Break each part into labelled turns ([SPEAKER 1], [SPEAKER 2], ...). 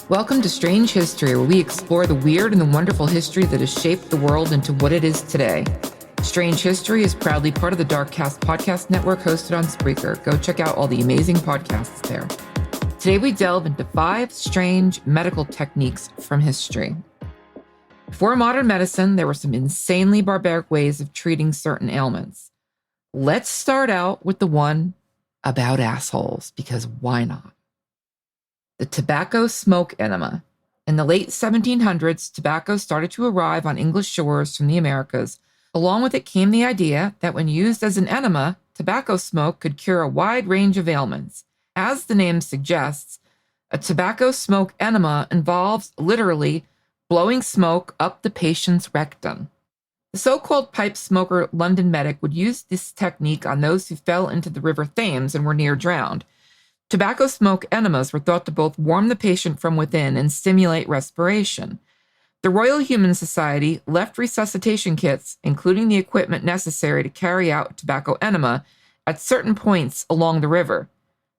[SPEAKER 1] Welcome to Strange History, where we explore the weird and the wonderful history that has shaped the world into what it is today. Strange History is proudly part of the Darkcast podcast network hosted on Spreaker. Go check out all the amazing podcasts there. Today we delve into 5 strange medical techniques from history. Before modern medicine, there were some insanely barbaric ways of treating certain ailments. Let's start out with the one about assholes, because why not? The tobacco smoke enema. In the late 1700s, tobacco started to arrive on English shores from the Americas. Along with it came the idea that when used as an enema, tobacco smoke could cure a wide range of ailments. As the name suggests, a tobacco smoke enema involves literally blowing smoke up the patient's rectum. The so-called pipe smoker London medic would use this technique on those who fell into the River Thames and were near drowned. Tobacco smoke enemas were thought to both warm the patient from within and stimulate respiration. The Royal Human Society left resuscitation kits, including the equipment necessary to carry out tobacco enema, at certain points along the river.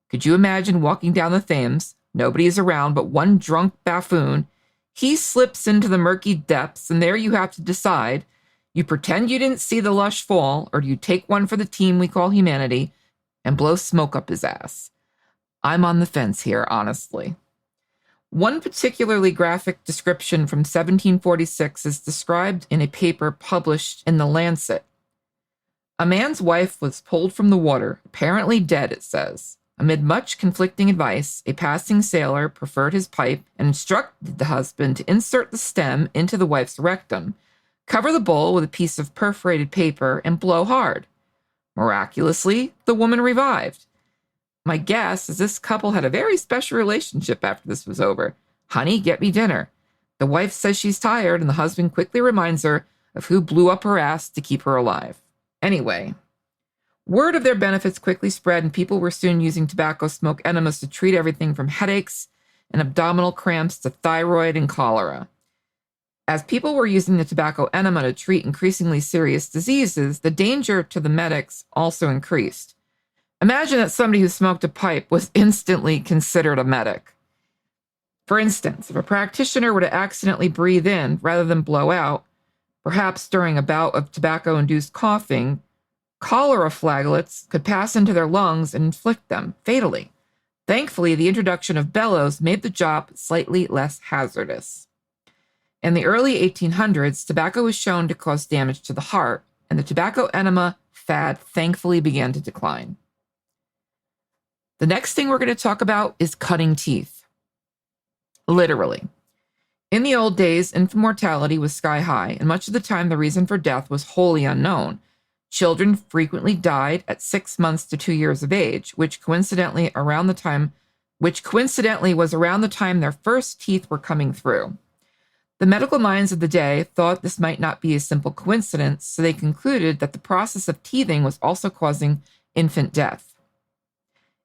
[SPEAKER 1] Could you imagine walking down the Thames? Nobody is around but one drunk buffoon. He slips into the murky depths, and there you have to decide. You pretend you didn't see the lush fall, or do you take one for the team we call humanity and blow smoke up his ass? I'm on the fence here, honestly. One particularly graphic description from 1746 is described in a paper published in The Lancet. A man's wife was pulled from the water, apparently dead, it says. Amid much conflicting advice, a passing sailor preferred his pipe and instructed the husband to insert the stem into the wife's rectum, cover the bowl with a piece of perforated paper, and blow hard. Miraculously, the woman revived. My guess is this couple had a very special relationship after this was over. Honey, get me dinner. The wife says she's tired, and the husband quickly reminds her of who blew up her ass to keep her alive. Anyway, word of their benefits quickly spread, and people were soon using tobacco smoke enemas to treat everything from headaches and abdominal cramps to thyroid and cholera. As people were using the tobacco enema to treat increasingly serious diseases, the danger to the medics also increased. Imagine that somebody who smoked a pipe was instantly considered a medic. For instance, if a practitioner were to accidentally breathe in rather than blow out, perhaps during a bout of tobacco-induced coughing, cholera flagellates could pass into their lungs and inflict them fatally. Thankfully, the introduction of bellows made the job slightly less hazardous. In the early 1800s, tobacco was shown to cause damage to the heart, and the tobacco enema fad thankfully began to decline. The next thing we're going to talk about is cutting teeth. Literally. In the old days, infant mortality was sky high, and much of the time the reason for death was wholly unknown. Children frequently died at 6 months to 2 years of age, which coincidentally was around the time their first teeth were coming through. The medical minds of the day thought this might not be a simple coincidence, so they concluded that the process of teething was also causing infant death.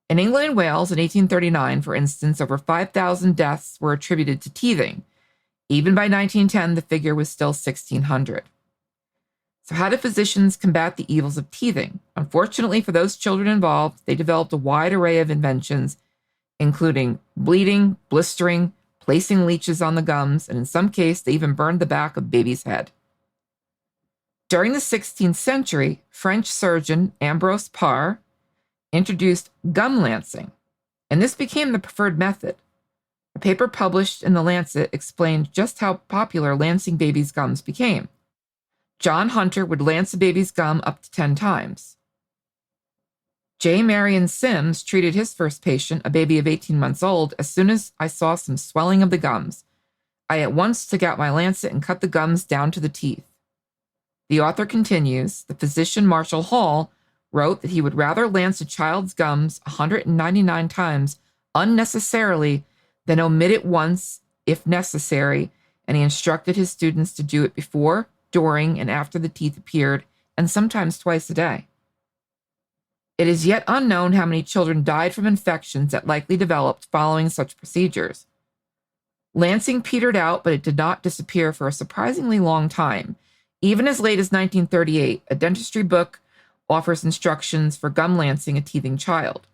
[SPEAKER 1] In England and Wales in 1839, for instance, over 5,000 deaths were attributed to teething. Even by 1910, the figure was still 1,600. So how do physicians combat the evils of teething? Unfortunately for those children involved, they developed a wide array of inventions, including bleeding, blistering, placing leeches on the gums, and in some cases, they even burned the back of baby's head. During the 16th century, French surgeon Ambroise Paré introduced gum lancing, and this became the preferred method. A paper published in The Lancet explained just how popular lancing babies' gums became. John Hunter would lance a baby's gum up to 10 times. J. Marion Sims treated his first patient, a baby of 18 months old. As soon as I saw some swelling of the gums, I at once took out my lancet and cut the gums down to the teeth. The author continues, the physician Marshall Hall wrote that he would rather lance a child's gums 199 times unnecessarily than omit it once if necessary, and he instructed his students to do it before, during, and after the teeth appeared, and sometimes twice a day. It is yet unknown how many children died from infections that likely developed following such procedures. Lancing petered out, but it did not disappear for a surprisingly long time. Even as late as 1938, a dentistry book offers instructions for gum lancing a teething child.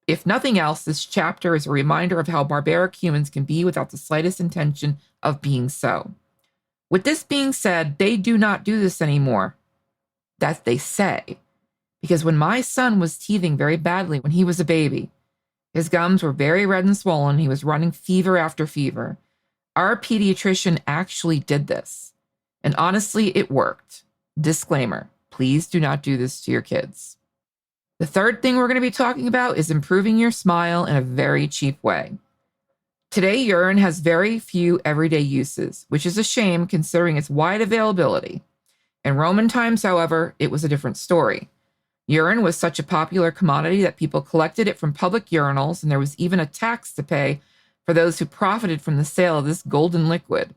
[SPEAKER 1] If nothing else, this chapter is a reminder of how barbaric humans can be without the slightest intention of being so. With this being said, they do not do this anymore. That they say. Because when my son was teething very badly when he was a baby, his gums were very red and swollen, he was running fever after fever. Our pediatrician actually did this. And honestly, it worked. Disclaimer, please do not do this to your kids. The third thing we're going to be talking about is improving your smile in a very cheap way. Today, urine has very few everyday uses, which is a shame considering its wide availability. In Roman times, however, it was a different story. Urine was such a popular commodity that people collected it from public urinals, and there was even a tax to pay for those who profited from the sale of this golden liquid.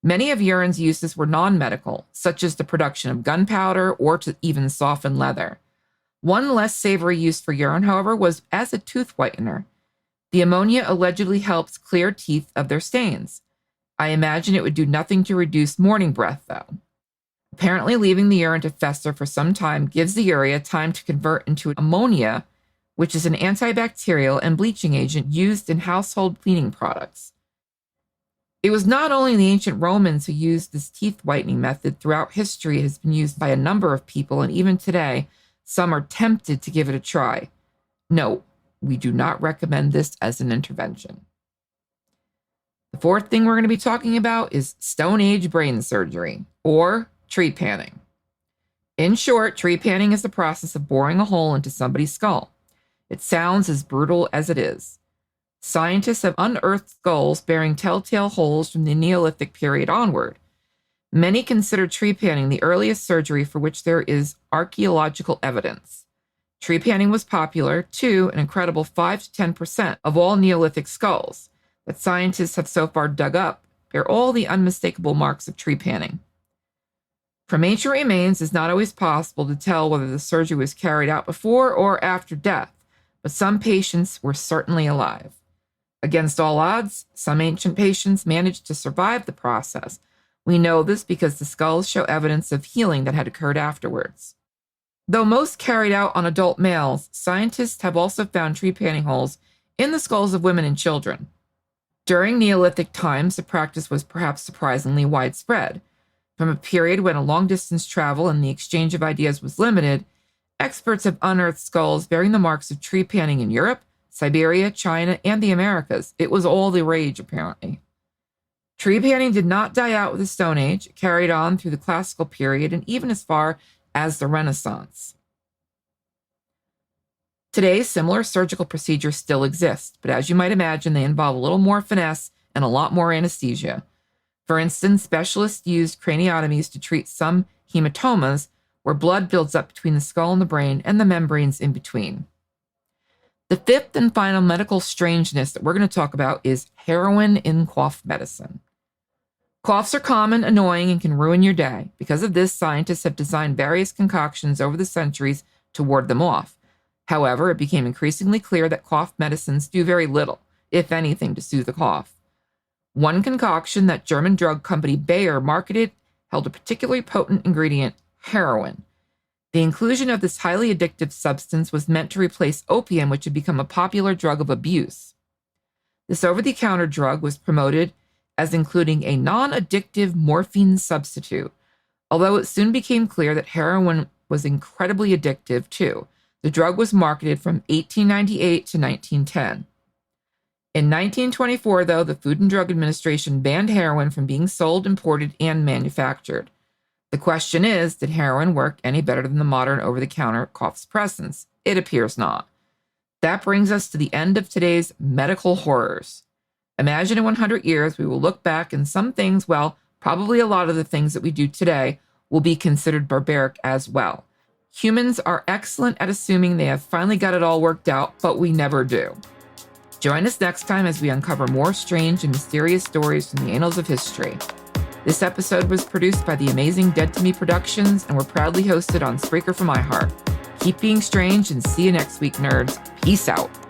[SPEAKER 1] Many of urine's uses were non-medical, such as the production of gunpowder or to even soften leather. One less savory use for urine, however, was as a tooth whitener. The ammonia allegedly helps clear teeth of their stains. I imagine it would do nothing to reduce morning breath, though. Apparently, leaving the urine to fester for some time gives the urea time to convert into ammonia, which is an antibacterial and bleaching agent used in household cleaning products. It was not only the ancient Romans who used this teeth whitening method. Throughout history, it has been used by a number of people, and even today, some are tempted to give it a try. No, we do not recommend this as an intervention. The fourth thing we're going to be talking about is Stone Age brain surgery, or trepanning. In short, trepanning is the process of boring a hole into somebody's skull. It sounds as brutal as it is. Scientists have unearthed skulls bearing telltale holes from the Neolithic period onward. Many consider trepanning the earliest surgery for which there is archaeological evidence. Trepanning was popular to an incredible 5 to 10% of all Neolithic skulls that scientists have so far dug up bear all the unmistakable marks of trepanning. From ancient remains, it's not always possible to tell whether the surgery was carried out before or after death, but some patients were certainly alive. Against all odds, some ancient patients managed to survive the process. We know this because the skulls show evidence of healing that had occurred afterwards. Though most carried out on adult males, scientists have also found trepanning holes in the skulls of women and children. During Neolithic times, the practice was perhaps surprisingly widespread. From a period when a long-distance travel and the exchange of ideas was limited, experts have unearthed skulls bearing the marks of trepanning in Europe, Siberia, China, and the Americas. It was all the rage, apparently. Trepanning did not die out with the Stone Age. It carried on through the Classical period and even as far as the Renaissance. Today, similar surgical procedures still exist, but as you might imagine, they involve a little more finesse and a lot more anesthesia. For instance, specialists use craniotomies to treat some hematomas where blood builds up between the skull and the brain and the membranes in between. The fifth and final medical strangeness that we're going to talk about is heroin in cough medicine. Coughs are common, annoying, and can ruin your day. Because of this, scientists have designed various concoctions over the centuries to ward them off. However, it became increasingly clear that cough medicines do very little, if anything, to soothe the cough. One concoction that German drug company Bayer marketed held a particularly potent ingredient, heroin. The inclusion of this highly addictive substance was meant to replace opium, which had become a popular drug of abuse. This over-the-counter drug was promoted as including a non-addictive morphine substitute, although it soon became clear that heroin was incredibly addictive too. The drug was marketed from 1898 to 1910. In 1924, though, the Food and Drug Administration banned heroin from being sold, imported, and manufactured. The question is, did heroin work any better than the modern over-the-counter cough suppressants? It appears not. That brings us to the end of today's medical horrors. Imagine in 100 years, we will look back and some things, well, probably a lot of the things that we do today will be considered barbaric as well. Humans are excellent at assuming they have finally got it all worked out, but we never do. Join us next time as we uncover more strange and mysterious stories from the annals of history. This episode was produced by the amazing Dead to Me Productions, and we're proudly hosted on Spreaker from iHeart. Keep being strange and see you next week, nerds. Peace out.